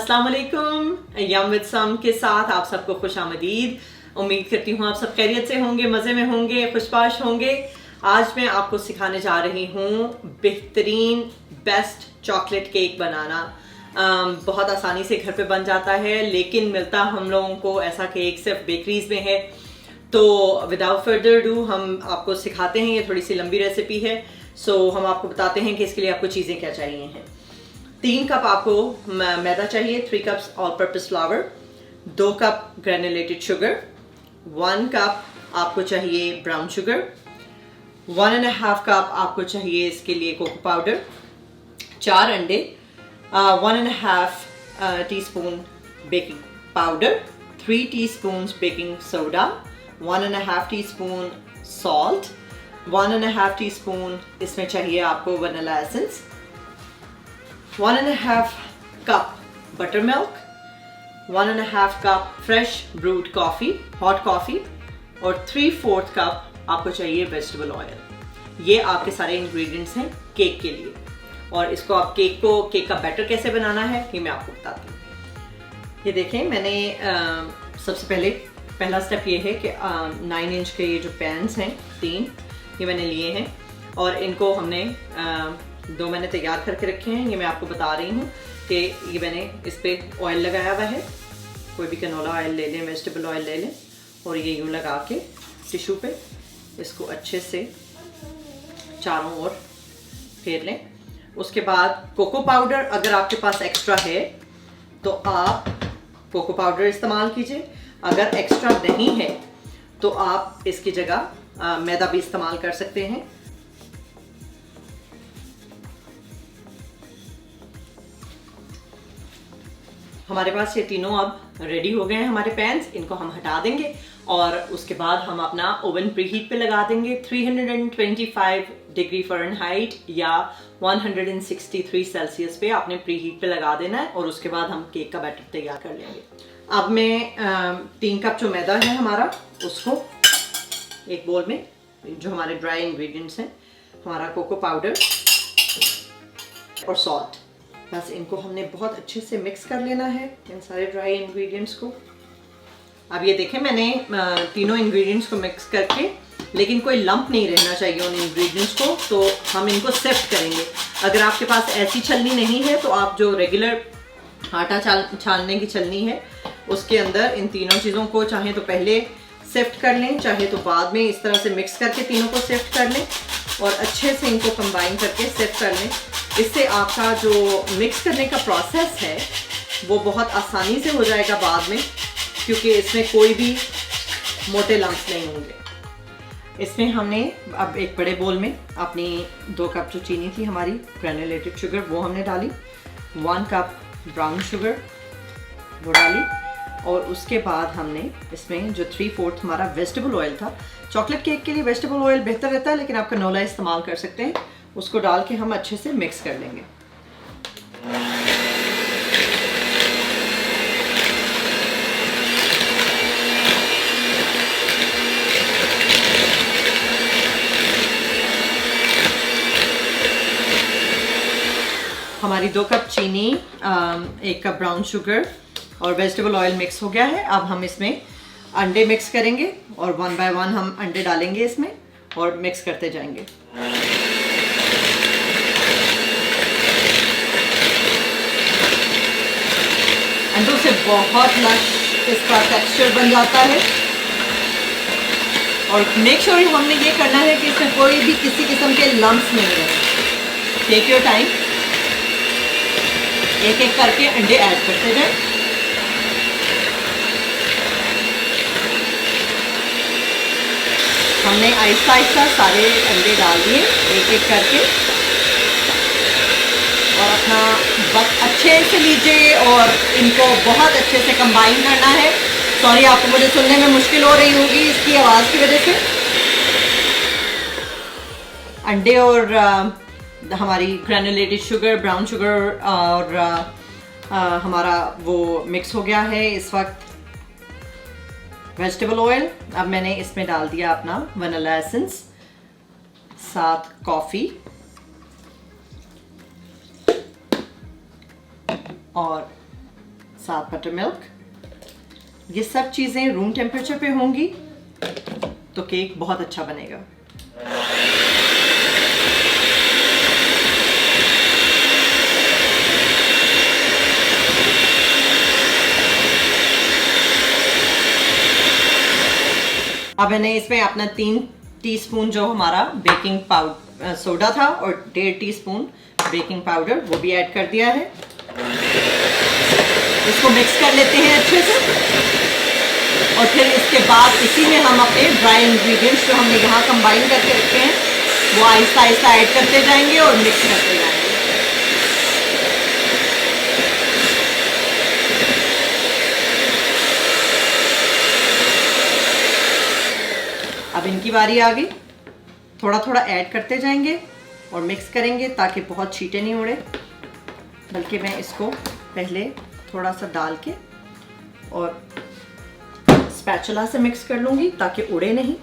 अस्सलाम वालेकुम। यम with some के साथ आप सबको खुश आमदीद। उम्मीद करती हूँ आप सब खैरियत से होंगे, मज़े में होंगे, खुशबाश होंगे। आज मैं आपको सिखाने जा रही हूँ बेहतरीन बेस्ट चॉकलेट केक बनाना। बहुत आसानी से घर पे बन जाता है, लेकिन मिलता हम लोगों को ऐसा केक सिर्फ बेकरीज में है। तो विदाउट फर्दर डू हम आपको सिखाते हैं। ये थोड़ी सी लंबी रेसिपी है, सो हम आपको बताते हैं कि इसके लिए आपको चीज़ें क्या चाहिए हैं। 3 कप आपको मैदा चाहिए, 3 cups all purpose flower, 2 cup granulated sugar, 1 cup आपको चाहिए ब्राउन शुगर, 1.5 कप आपको चाहिए इसके लिए कोको पाउडर, 4 अंडे, 1.5 teaspoon baking powder, 3 teaspoon baking soda, 1.5 teaspoon salt, 1.5 teaspoon इसमें चाहिए आपको vanilla essence, 1.5 cup butter milk, 1.5 cup fresh brood coffee, hot coffee, और 3/4 कप आपको चाहिए वेजिटेबल ऑयल। ये आपके सारे इंग्रेडिएंट्स हैं केक के लिए। और इसको आप केक का बैटर कैसे बनाना है ये मैं आपको बताती हूँ। ये देखें, मैंने सबसे पहला स्टेप ये है कि 9 इंच के ये जो पैन्स हैं 3, ये मैंने लिए हैं और इनको हमने 2 मैंने तैयार करके रखे हैं। ये मैं आपको बता रही हूँ कि ये मैंने इस पर ऑयल लगाया हुआ है। कोई भी कैनोला ऑयल ले लें, वेजिटेबल ऑयल ले लें, और ये यूँ लगा के टिश्यू पे इसको अच्छे से चारों ओर फेर लें। उसके बाद कोको पाउडर, अगर आपके पास एक्स्ट्रा है तो आप कोको पाउडर इस्तेमाल कीजिए। अगर एक्स्ट्रा नहीं है तो आप इसकी जगह मैदा भी इस्तेमाल कर सकते हैं। हमारे पास ये तीनों अब रेडी हो गए हैं हमारे पैन्स। इनको हम हटा देंगे और उसके बाद हम अपना ओवन प्रीहीट पे लगा देंगे 325 डिग्री फ़ारेनहाइट या 163 सेल्सियस पे आपने प्रीहीट पे लगा देना है, और उसके बाद हम केक का बैटर तैयार कर लेंगे। अब मैं 3 कप जो मैदा है हमारा, उसको एक बोल में, जो हमारे ड्राई इंग्रेडिएंट्स हैं, हमारा कोको पाउडर और सॉल्ट, बस इनको हमने बहुत अच्छे से मिक्स कर लेना है, इन सारे ड्राई इंग्रेडिएंट्स को। अब ये देखें, मैंने तीनों इंग्रेडिएंट्स को मिक्स करके, लेकिन कोई लंप नहीं रहना चाहिए उन इंग्रेडिएंट्स को, तो हम इनको सिफ्ट करेंगे। अगर आपके पास ऐसी छलनी नहीं है तो आप जो रेगुलर आटा छानने की छलनी है उसके अंदर इन तीनों चीज़ों को चाहे तो पहले सिफ्ट कर लें, चाहे तो बाद में इस तरह से मिक्स करके तीनों को सिफ्ट कर लें और अच्छे से इनको कंबाइन करके सिफ्ट कर लें। इससे आपका जो मिक्स करने का प्रोसेस है वो बहुत आसानी से हो जाएगा बाद में, क्योंकि इसमें कोई भी मोटे लम्प्स नहीं होंगे। इसमें हमने अब एक बड़े बोल में अपनी 2 कप जो चीनी थी हमारी ग्रेनुलेटेड शुगर, वो हमने डाली, 1 कप ब्राउन शुगर वो डाली, और उसके बाद हमने इसमें जो 3/4 हमारा वेजिटेबल ऑयल था, चॉकलेट केक के लिए वेजिटेबल ऑयल बेहतर रहता है, लेकिन आप कैनोला इस्तेमाल कर सकते हैं, उसको डाल के हम अच्छे से मिक्स कर लेंगे। हमारी 2 कप चीनी, 1 कप ब्राउन शुगर और वेजिटेबल ऑयल मिक्स हो गया है। अब हम इसमें अंडे मिक्स करेंगे और 1 बाय 1 हम अंडे डालेंगे इसमें और मिक्स करते जाएंगे। अंडों से बहुत लश इसका टेक्सचर बन जाता है, और मेक श्योर हमने ये करना है कि इसमें कोई भी किसी किस्म के लम्प्स नहीं रहे। टेक योर टाइम, एक एक करके अंडे ऐड करते जाएं। हमने आहिस्ता आहिस्ता सारे अंडे डाल दिए एक एक करके, और अपना वक्त अच्छे से लीजिए और इनको बहुत अच्छे से कंबाइन करना है। सॉरी, आपको मुझे सुनने में मुश्किल हो रही होगी इसकी आवाज़ की वजह से। अंडे और हमारी ग्रेनुलेटेड शुगर, ब्राउन शुगर और हमारा वो मिक्स हो गया है इस वक्त। वेजिटेबल ऑयल, अब मैंने इसमें डाल दिया अपना वनीला एसेंस, साथ कॉफ़ी और साथ बटर मिल्क, ये सब चीज़ें रूम टेम्परेचर पे होंगी तो केक बहुत अच्छा बनेगा। अब मैंने इसमें अपना 3 टीस्पून जो हमारा बेकिंग पाउडर सोडा था और 1.5 टीस्पून बेकिंग पाउडर वो भी ऐड कर दिया है। इसको मिक्स कर लेते हैं अच्छे से और फिर इसके बाद इसी में हम अपने ड्राई इंग्रेडिएंट्स जो हमने यहाँ कंबाइन करके रखे हैं वो आहिस्ता आहिस्ता ऐड करते जाएंगे और मिक्स करते जाएंगे। अब इनकी बारी आ गई, थोड़ा थोड़ा ऐड करते जाएंगे और मिक्स करेंगे ताकि बहुत छींटे नहीं उड़े, बल्कि मैं इसको पहले थोड़ा सा डाल के और स्पैचुला से मिक्स कर लूंगी ताकि उड़े नहीं।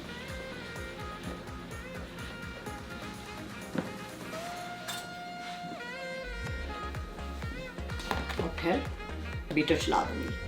और फिर बीटर चला दूंगी।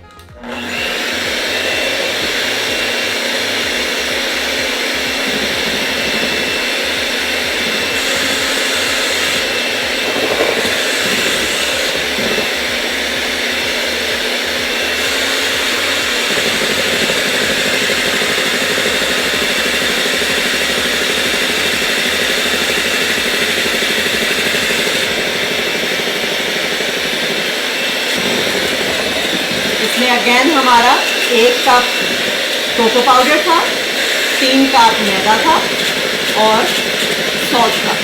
इसमें अगेन हमारा 1 कप कोको पाउडर था, 3 कप मैदा था और सॉल्ट था।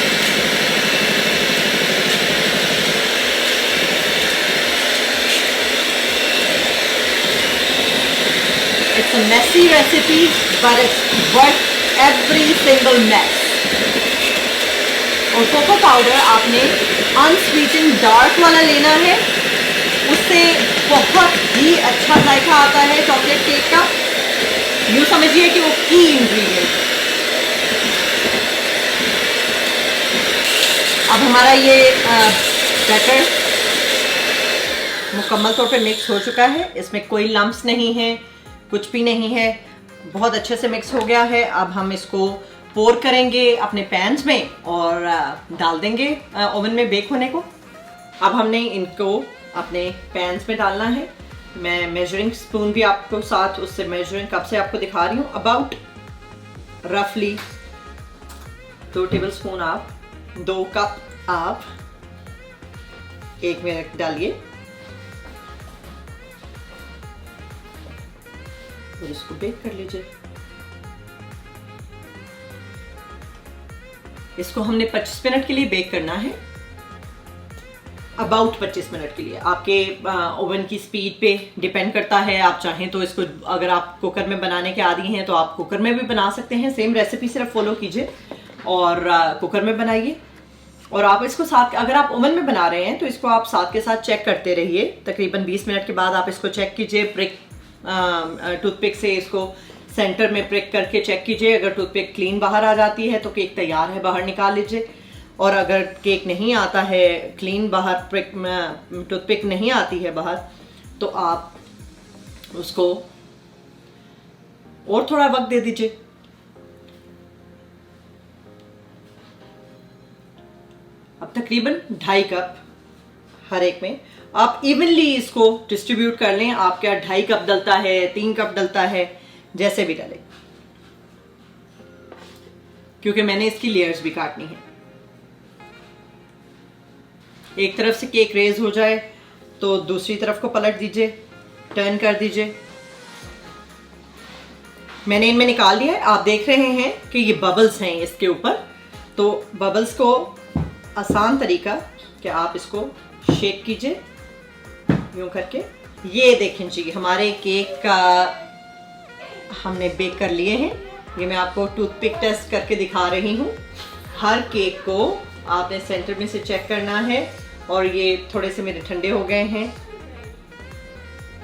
It's a messy recipe, but it's worth every single mess. और कोको पाउडर आपने अनस्वीटेंड डार्क वाला लेना है, उससे बहुत ही अच्छा जायका आता है चॉकलेट केक का। यूँ समझिए कि वो की इंग्रेडिएंट। अब हमारा ये बैटर मुकम्मल तौर पे मिक्स हो चुका है, इसमें कोई लम्प्स नहीं है, कुछ भी नहीं है, बहुत अच्छे से मिक्स हो गया है। अब हम इसको पोर करेंगे अपने पैन्स में और डाल देंगे ओवन में बेक होने को। अब हमने इनको अपने पैन्स में डालना है। मैं मेजरिंग स्पून भी आपको साथ उससे मेजरिंग कप से आपको दिखा रही हूँ। अबाउट रफली 2 टेबल स्पून आप 2 कप आप 1 मिनट डालिए और इसको बेक कर लीजिए। इसको हमने 25 मिनट के लिए बेक करना है, अबाउट 25 मिनट के लिए। आपके ओवन की स्पीड पे डिपेंड करता है। आप चाहें तो इसको, अगर आप कुकर में बनाने के आदी हैं तो आप कुकर में भी बना सकते हैं। सेम रेसिपी सिर्फ फॉलो कीजिए और कुकर में बनाइए। और आप इसको साथ, अगर आप ओवन में बना रहे हैं तो इसको आप साथ के साथ चेक करते रहिए। तकरीबन 20 मिनट के बाद आप इसको चेक कीजिए, प्रिक टूथपिक से इसको सेंटर में प्रिक करके चेक कीजिए। अगर टूथपिक क्लीन बाहर आ जाती है तो केक तैयार है, बाहर निकाल लीजिए। और अगर केक नहीं आता है क्लीन, बाहर प्रिक टूथपिक नहीं आती है बाहर, तो आप उसको और थोड़ा वक्त दे दीजिए। अब तकरीबन 2.5 कप हर एक में आप इवनली इसको डिस्ट्रीब्यूट कर लें। आप क्या 2.5 कप डलता है, 3 कप डलता है, जैसे भी डले, क्योंकि मैंने इसकी लेयर्स भी काटनी है। एक तरफ से केक रेज हो जाए तो दूसरी तरफ को पलट दीजिए, टर्न कर दीजिए। मैंने इनमें निकाल लिया है। आप देख रहे हैं कि ये बबल्स हैं इसके ऊपर। तो बबल्स को आसान तरीका कि आप इसको शेक कीजिए यूं करके। ये देखें जी, हमारे केक का हमने बेक कर लिए हैं। ये मैं आपको टूथपिक टेस्ट करके दिखा रही हूँ। हर केक को आपने सेंटर में से चेक करना है। और ये थोड़े से मेरे ठंडे हो गए हैं,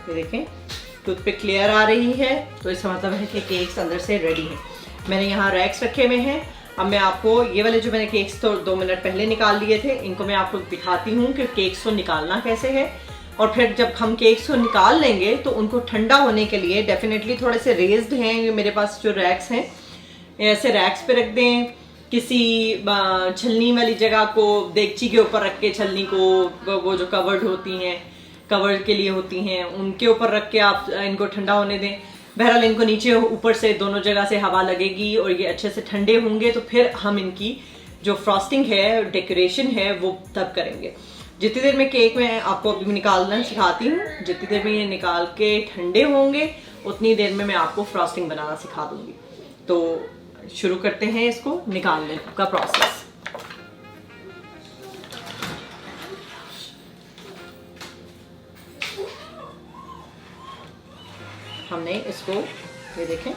ये देखें टूथपिक क्लियर आ रही है, तो इसका मतलब है कि केक्स अंदर से रेडी हैं। मैंने यहाँ रैक्स रखे हुए हैं। अब मैं आपको ये वाले जो मैंने केक्स तो 2 मिनट पहले निकाल लिए थे, इनको मैं आपको दिखाती हूँ कि केक्स को निकालना कैसे है। और फिर जब हम केक्स को निकाल लेंगे तो उनको ठंडा होने के लिए डेफिनेटली थोड़े से रेज्ड हैं मेरे पास जो रैक्स हैं, ऐसे रैक्स पे रख दें, किसी छलनी वाली जगह को देगची के ऊपर रख के छलनी को वो जो कवर्ड होती हैं, कवर के लिए होती हैं, उनके ऊपर रख के आप इनको ठंडा होने दें। बहरहाल इनको नीचे ऊपर से दोनों जगह से हवा लगेगी और ये अच्छे से ठंडे होंगे तो फिर हम इनकी जो फ्रॉस्टिंग है, डेकोरेशन है, वो तब करेंगे। जितनी देर में केक में आपको अभी निकालना सिखाती हूँ, जितनी देर में ये निकाल के ठंडे होंगे उतनी देर में मैं आपको फ्रॉस्टिंग बनाना सिखा दूंगी। तो शुरू करते हैं इसको निकालने का प्रोसेस। हमने इसको, ये देखें,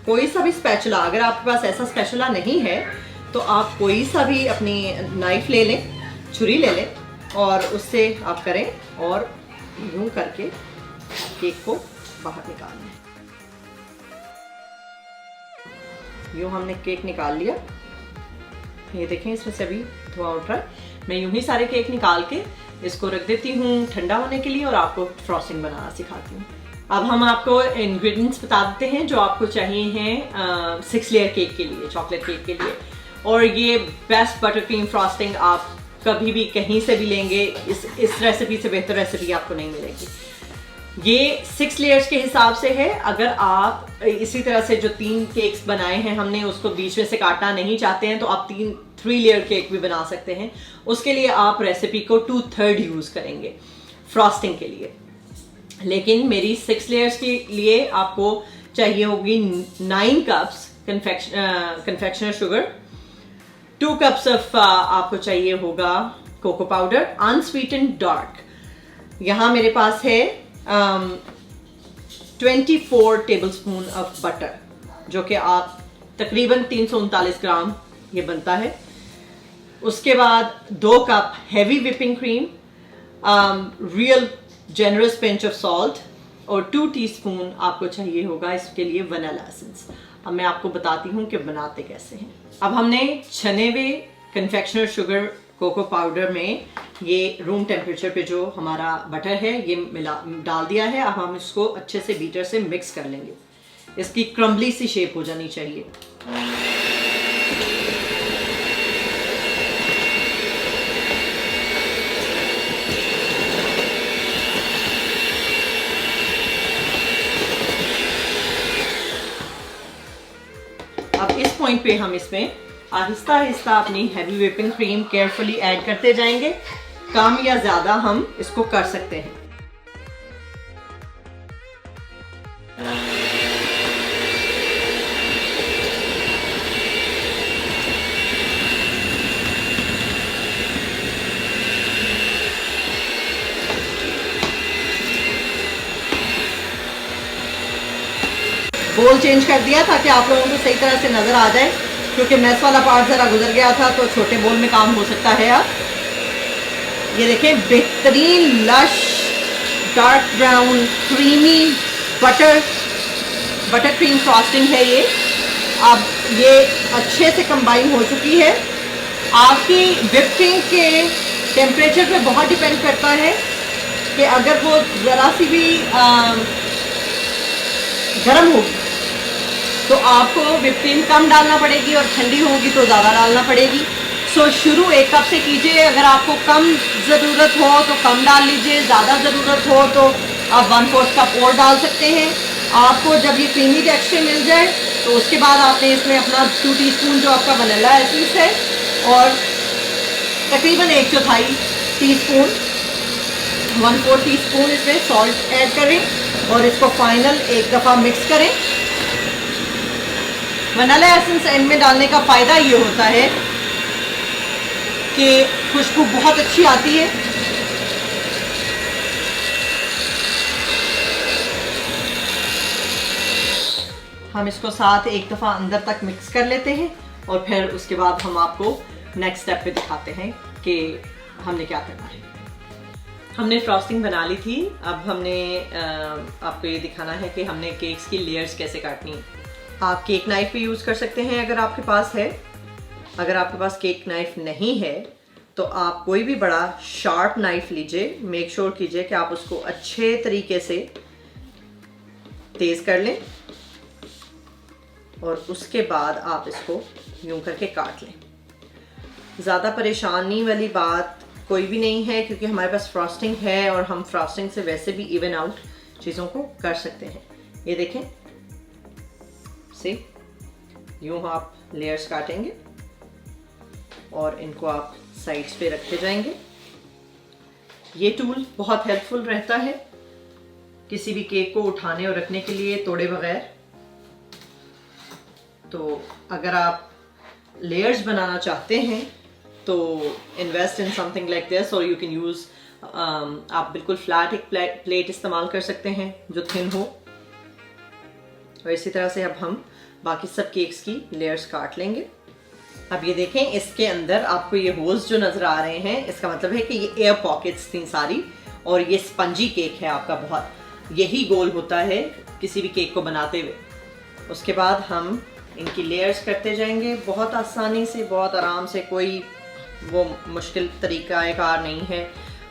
कोई सा भी स्पैचुला, अगर आपके पास ऐसा स्पैचुला नहीं है तो आप कोई सा भी अपनी नाइफ ले लें, छुरी ले लें और उससे आप करें और यूं करके केक को बाहर निकाल लें। यूं हमने केक निकाल लिया, ये देखें इसमें से अभी धुआं उठ रहा है। मैं यूं ही सारे केक निकाल के इसको रख देती हूँ ठंडा होने के लिए और आपको फ्रॉस्टिंग बनाना सिखाती हूँ। अब हम आपको इंग्रेडिएंट्स बता देते हैं जो आपको चाहिए हैं 6 लेयर केक के लिए, चॉकलेट केक के लिए। और ये बेस्ट बटर क्रीम फ्रॉस्टिंग आप कभी भी कहीं से भी लेंगे, इस रेसिपी से बेहतर रेसिपी आपको नहीं मिलेगी। ये 6 लेयर्स के हिसाब से है। अगर आप इसी तरह से जो 3 केक्स बनाए हैं हमने, उसको बीच में से काटना नहीं चाहते हैं तो आप 3 लेयर केक भी बना सकते हैं। उसके लिए आप रेसिपी को 2/3 यूज करेंगे फ्रॉस्टिंग के लिए। लेकिन मेरी 6 लेयर्स के लिए आपको चाहिए होगी 9 cups confectioner sugar, 2 cups of आपको चाहिए होगा कोको पाउडर अनस्वीटेंड डार्क। यहाँ मेरे पास है 24 टेबलस्पून ऑफ बटर, जो कि आप तकरीबन 339 ग्राम ये बनता है। उसके बाद 2 cup heavy whipping cream, real generous pinch of salt और 2 टीस्पून आपको चाहिए होगा इसके लिए वनीला एसेंस। अब मैं आपको बताती हूँ कि बनाते कैसे हैं। अब हमने छने हुए कन्फेक्शनर शुगर कोको पाउडर में ये रूम टेम्परेचर पे जो हमारा बटर है ये डाल दिया है। अब हम इसको अच्छे से बीटर से मिक्स कर लेंगे। इसकी क्रम्बली सी शेप हो जानी चाहिए। अब इस पॉइंट पे हम इसमें आहिस्ता आहिस्ता अपनी heavy whipping cream carefully add करते जाएंगे। कम या ज्यादा हम इसको कर सकते हैं। बोल चेंज कर दिया ताकि आप लोगों को सही तरह से नजर आ जाए, क्योंकि मैस वाला पार्ट जरा गुजर गया था तो छोटे बोल में काम हो सकता है। अब ये देखें, बेहतरीन lush dark brown creamy butter cream frosting है ये। अब ये अच्छे से कंबाइन हो चुकी है। आपकी व्हिपिंग के टेम्परेचर पे बहुत डिपेंड करता है कि अगर वो ज़रा सी भी गर्म होगी तो आपको व्हिपिंग कम डालना पड़ेगी और ठंडी होगी तो ज़्यादा डालना पड़ेगी। सो शुरू 1 कप से कीजिए। अगर आपको कम ज़रूरत हो तो कम डाल लीजिए, ज़्यादा ज़रूरत हो तो आप 1/4 कप और डाल सकते हैं। आपको जब ये क्रीमी टेक्सचर मिल जाए तो उसके बाद आपने इसमें अपना 2 टीस्पून जो आपका वनीला एसेंस है और तकरीबन 1/4 टीस्पून 1/4 टीस्पून इसमें सॉल्ट ऐड करें और इसको फाइनल एक दफ़ा मिक्स करें। वनीला एसेंस एंड में डालने का फ़ायदा ये होता है कि खुशबू बहुत अच्छी आती है। हम इसको साथ एक दफ़ा अंदर तक मिक्स कर लेते हैं और फिर उसके बाद हम आपको नेक्स्ट स्टेप पे दिखाते हैं कि हमने क्या करना है। हमने फ्रॉस्टिंग बना ली थी। अब हमने आपको ये दिखाना है कि हमने केक्स की लेयर्स कैसे काटनी है। आप केक नाइफ भी यूज़ कर सकते हैं अगर आपके पास है। अगर आपके पास केक नाइफ नहीं है तो आप कोई भी बड़ा शार्प नाइफ लीजिए, मेक श्योर कीजिए कि आप उसको अच्छे तरीके से तेज कर लें और उसके बाद आप इसको यूं करके काट लें। ज़्यादा परेशानी वाली बात कोई भी नहीं है क्योंकि हमारे पास फ्रॉस्टिंग है और हम फ्रॉस्टिंग से वैसे भी इवन आउट चीज़ों को कर सकते हैं। ये देखें, सी यूं आप लेयर्स काटेंगे और इनको आप साइड्स पे रखते जाएंगे। ये टूल बहुत हेल्पफुल रहता है किसी भी केक को उठाने और रखने के लिए तोड़े बगैर। तो अगर आप लेयर्स बनाना चाहते हैं तो invest in something like this, और यू कैन यूज़ आप बिल्कुल फ्लैट एक प्लेट इस्तेमाल कर सकते हैं जो थिन हो। और इसी तरह से अब हम बाकी सब केक्स की लेयर्स काट लेंगे। अब ये देखें, इसके अंदर आपको ये होल्स जो नज़र आ रहे हैं, इसका मतलब है कि ये एयर पॉकेट्स थी सारी, और ये स्पंजी केक है आपका बहुत। यही गोल होता है किसी भी केक को बनाते हुए। उसके बाद हम इनकी लेयर्स करते जाएंगे बहुत आसानी से, बहुत आराम से, कोई वो मुश्किल तरीक़ाकार नहीं है।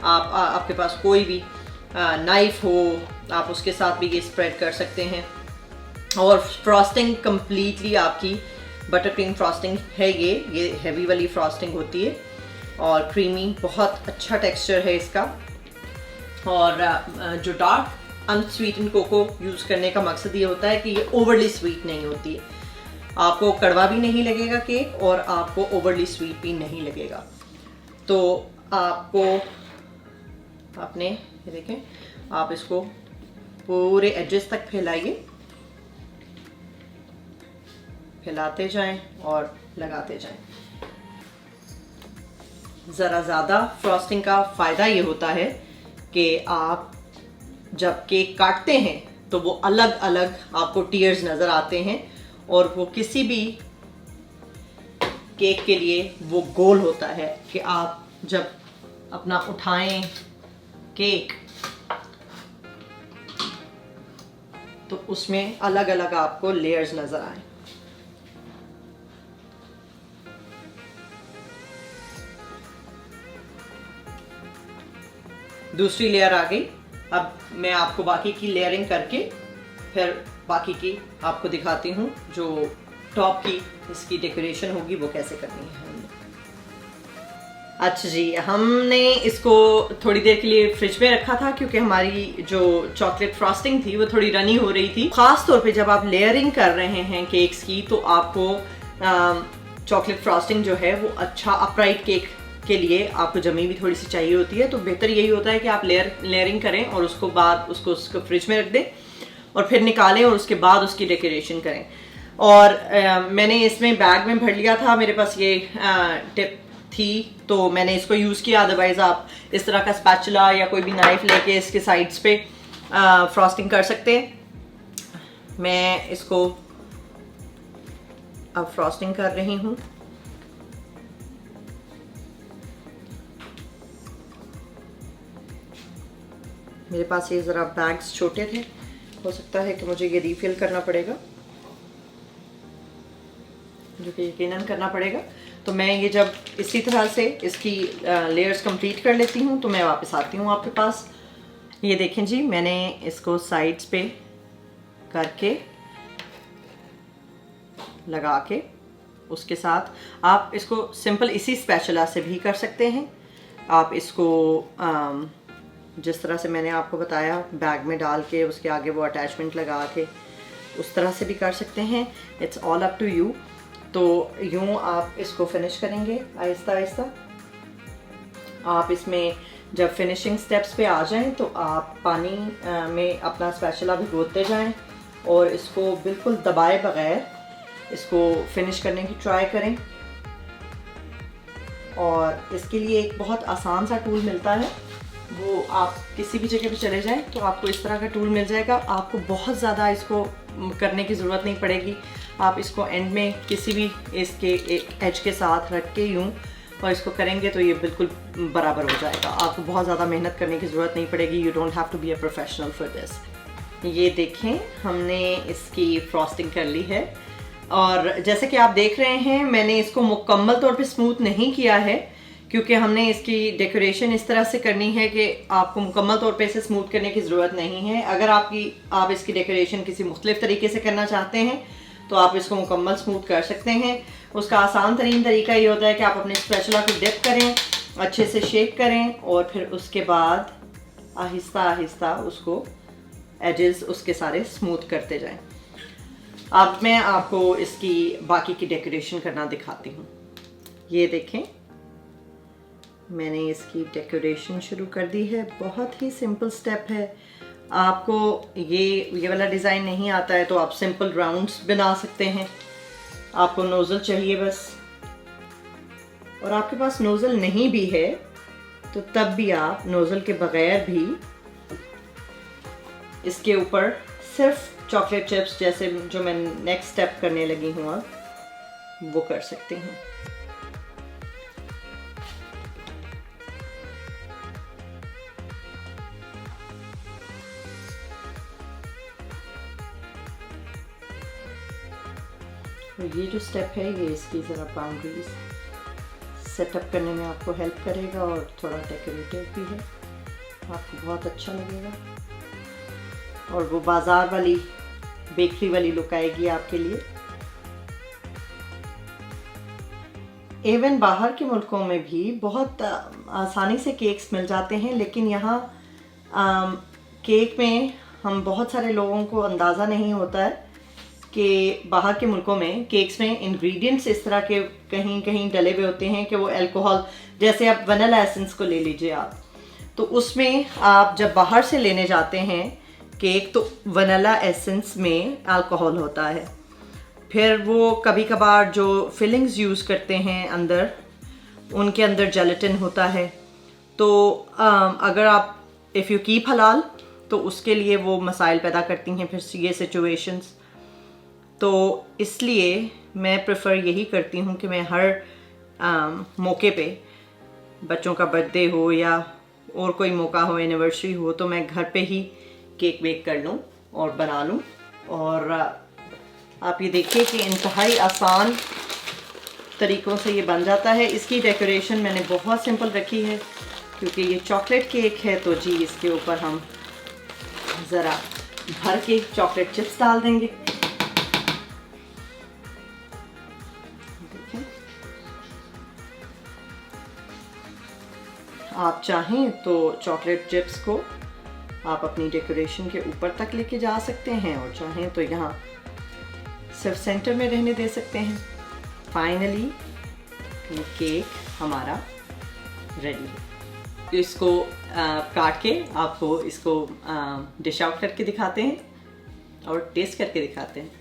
आपके पास कोई भी नाइफ हो, आप उसके साथ भी ये स्प्रेड कर सकते हैं। और फ्रॉस्टिंग कंप्लीटली आपकी बटर क्रीम फ्रॉस्टिंग है। ये हैवी वाली फ्रॉस्टिंग होती है और क्रीमी, बहुत अच्छा टेक्सचर है इसका। और जो डार्क अनस्वीटेंड कोको यूज़ करने का मकसद ये होता है कि ये ओवरली स्वीट नहीं होती है। आपको कड़वा भी नहीं लगेगा केक और आपको ओवरली स्वीट भी नहीं लगेगा। तो आपको आपने ये देखें, आप इसको पूरे एजेस तक फैलाइए, फैलाते जाएं और लगाते जाएं। ज़रा ज़्यादा फ्रॉस्टिंग का फ़ायदा ये होता है कि आप जब केक काटते हैं तो वो अलग अलग आपको टियर्स नज़र आते हैं और वो किसी भी केक के लिए वो गोल होता है कि आप जब अपना उठाएं केक तो उसमें अलग अलग आपको लेयर्स नज़र आए। दूसरी लेयर आ गई। अब मैं आपको बाकी की लेयरिंग करके फिर बाकी की आपको दिखाती हूँ जो टॉप की इसकी डेकोरेशन होगी वो कैसे करनी है। अच्छा जी, हमने इसको थोड़ी देर के लिए फ्रिज में रखा था क्योंकि हमारी जो चॉकलेट फ्रॉस्टिंग थी वो थोड़ी रनी हो रही थी। खास तौर पे जब आप लेयरिंग कर रहे हैं केक्स की तो आपको चॉकलेट फ्रॉस्टिंग जो है वो अच्छा अपराइट केक के लिए आपको जमी भी थोड़ी सी चाहिए होती है। तो बेहतर यही होता है कि आप लेयरिंग करें और उसको फ्रिज में रख दें और फिर निकालें और उसके बाद उसकी डेकोरेशन करें। और मैंने इसमें बैग में भर लिया था, मेरे पास ये टिप थी तो मैंने इसको यूज़ किया। अदरवाइज़ आप इस तरह का स्पैचुला या कोई भी नाइफ लेके इसके साइड्स पे फ्रॉस्टिंग कर सकते हैं। मैं इसको अब फ्रॉस्टिंग कर रही हूँ। मेरे पास ये ज़रा बैग्स छोटे थे, हो सकता है कि मुझे ये रीफिल करना पड़ेगा, जो कि यकीनन करना पड़ेगा। तो मैं ये जब इसी तरह से इसकी लेयर्स कंप्लीट कर लेती हूँ तो मैं वापस आती हूँ आपके पास। ये देखें जी, मैंने इसको साइड्स पे करके लगा के उसके साथ आप इसको सिंपल इसी स्पैचुला से भी कर सकते हैं। आप इसको जिस तरह से मैंने आपको बताया बैग में डाल के उसके आगे वो अटैचमेंट लगा के उस तरह से भी कर सकते हैं। It's all up to you. तो यूँ आप इसको फिनिश करेंगे आहिस्ता आहिस्ता। आप इसमें जब फिनिशिंग स्टेप्स पे आ जाएं तो आप पानी में अपना स्पैचुला भिगोते जाएं और इसको बिल्कुल दबाए बगैर इसको फिनिश करने की ट्राई करें। और इसके लिए एक बहुत आसान सा टूल मिलता है, वो आप किसी भी जगह पे चले जाएं तो आपको इस तरह का टूल मिल जाएगा। आपको बहुत ज़्यादा इसको करने की ज़रूरत नहीं पड़ेगी। आप इसको एंड में किसी भी इसके एज के साथ रख के यूँ और इसको करेंगे तो ये बिल्कुल बराबर हो जाएगा। आपको बहुत ज़्यादा मेहनत करने की ज़रूरत नहीं पड़ेगी। You don't have to be a professional for this. ये देखें, हमने इसकी फ्रॉस्टिंग कर ली है और जैसे कि आप देख रहे हैं मैंने इसको मुकम्मल तौर पे स्मूथ नहीं किया है क्योंकि हमने इसकी डेकोरेशन इस तरह से करनी है कि आपको मुकम्मल तौर पे इसे स्मूथ करने की ज़रूरत नहीं है। अगर आप इसकी डेकोरेशन किसी मुख्तलिफ तरीके से करना चाहते हैं तो आप इसको मुकम्मल स्मूथ कर सकते हैं। उसका आसान तरीन तरीका ये होता है कि आप अपने स्पैचुला को डिप करें, अच्छे से शेक करें और फिर उसके बाद आहिस्ता आहिस्ता उसको एजेस उसके सारे स्मूथ करते जाएं। अब मैं आपको इसकी बाकी की डेकोरेशन करना दिखाती हूँ। ये देखें, मैंने इसकी डेकोरेशन शुरू कर दी है। बहुत ही सिंपल स्टेप है। आपको ये वाला डिज़ाइन नहीं आता है तो आप सिंपल राउंड्स बना सकते हैं। आपको नोज़ल चाहिए बस, और आपके पास नोज़ल नहीं भी है तो तब भी आप नोज़ल के बगैर भी इसके ऊपर सिर्फ चॉकलेट चिप्स, जैसे जो मैं नेक्स्ट स्टेप करने लगी हूँ अब, वो कर सकते हैं। ये जो स्टेप है ये इसकी ज़रा बाउंड्रीज सेटअप करने में आपको हेल्प करेगा और थोड़ा डेकोरेटिव भी है, आपको बहुत अच्छा लगेगा और वो बाज़ार वाली बेकरी वाली लुक आएगी आपके लिए। इवन बाहर के मुल्कों में भी बहुत आसानी से केक्स मिल जाते हैं, लेकिन यहाँ केक में हम बहुत सारे लोगों को अंदाज़ा नहीं होता है कि बाहर के मुल्कों में केक्स में इंग्रेडिएंट्स इस तरह के कहीं कहीं डले हुए होते हैं कि वो अल्कोहल, जैसे आप वनीला एसेंस को ले लीजिए आप, तो उसमें आप जब बाहर से लेने जाते हैं केक तो वनीला एसेंस में अल्कोहल होता है। फिर वो कभी कभार जो फिलिंग्स यूज़ करते हैं अंदर, उनके अंदर जेलेटिन होता है। तो अगर आप इफ़ यू कीप हलाल तो उसके लिए वो मसाइल पैदा करती हैं फिर ये सिचुएशंस। तो इसलिए मैं प्रेफर यही करती हूँ कि मैं हर मौके पे, बच्चों का बर्थडे हो या और कोई मौका हो, एनिवर्सरी हो, तो मैं घर पे ही केक बेक कर लूँ और बना लूँ। और आप ये देखिए कि इंतहाई आसान तरीक़ों से ये बन जाता है। इसकी डेकोरेशन मैंने बहुत सिंपल रखी है क्योंकि ये चॉकलेट केक है, तो जी इसके ऊपर हम ज़रा भर के चॉकलेट चिप्स डाल देंगे। आप चाहें तो चॉकलेट चिप्स को आप अपनी डेकोरेशन के ऊपर तक लेके जा सकते हैं और चाहें तो यहाँ सिर्फ सेंटर में रहने दे सकते हैं। फाइनली ये केक हमारा रेडी है। इसको काट के आपको इसको डिश आउट करके दिखाते हैं और टेस्ट करके दिखाते हैं।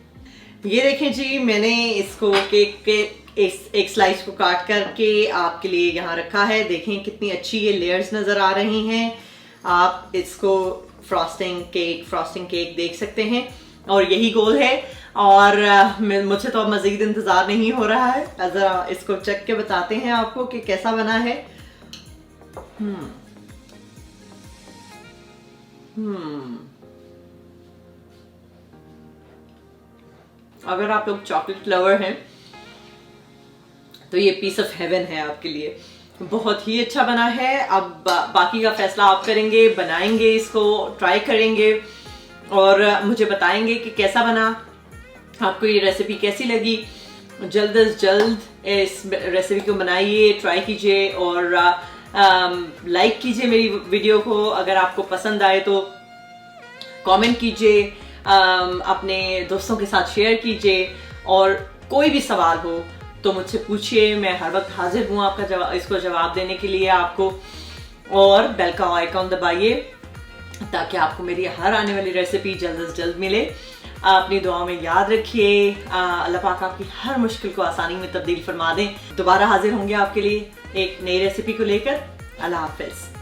ये देखें जी, मैंने इसको केक के एक स्लाइस को काट करके आपके लिए यहाँ रखा है। देखें कितनी अच्छी ये लेयर्स नज़र आ रही हैं। आप इसको फ्रॉस्टिंग केक देख सकते हैं और यही गोल है। और मुझे तो अब मज़ीद इंतज़ार नहीं हो रहा है। ज़रा इसको चख के बताते हैं आपको कि कैसा बना है। अगर आप लोग चॉकलेट लवर हैं तो ये पीस ऑफ हेवन है आपके लिए। बहुत ही अच्छा बना है। अब बाकी का फैसला आप करेंगे, बनाएंगे, इसको ट्राई करेंगे और मुझे बताएंगे कि कैसा बना, आपको ये रेसिपी कैसी लगी। जल्द अज जल्द इस रेसिपी को बनाइए, ट्राई कीजिए और लाइक कीजिए मेरी वीडियो को। अगर आपको पसंद आए तो कमेंट कीजिए, अपने दोस्तों के साथ शेयर कीजिए और कोई भी सवाल हो तो मुझसे पूछिए। मैं हर वक्त हाजिर हूँ आपका इसको जवाब देने के लिए आपको। और बेल का आइकॉन दबाइए ताकि आपको मेरी हर आने वाली रेसिपी जल्द से जल्द मिले। अपनी दुआओं में याद रखिए। अल्लाह पाक आपकी हर मुश्किल को आसानी में तब्दील फरमा दें। दोबारा हाजिर होंगे आपके लिए एक नई रेसिपी को लेकर। अल्लाह हाफिज़।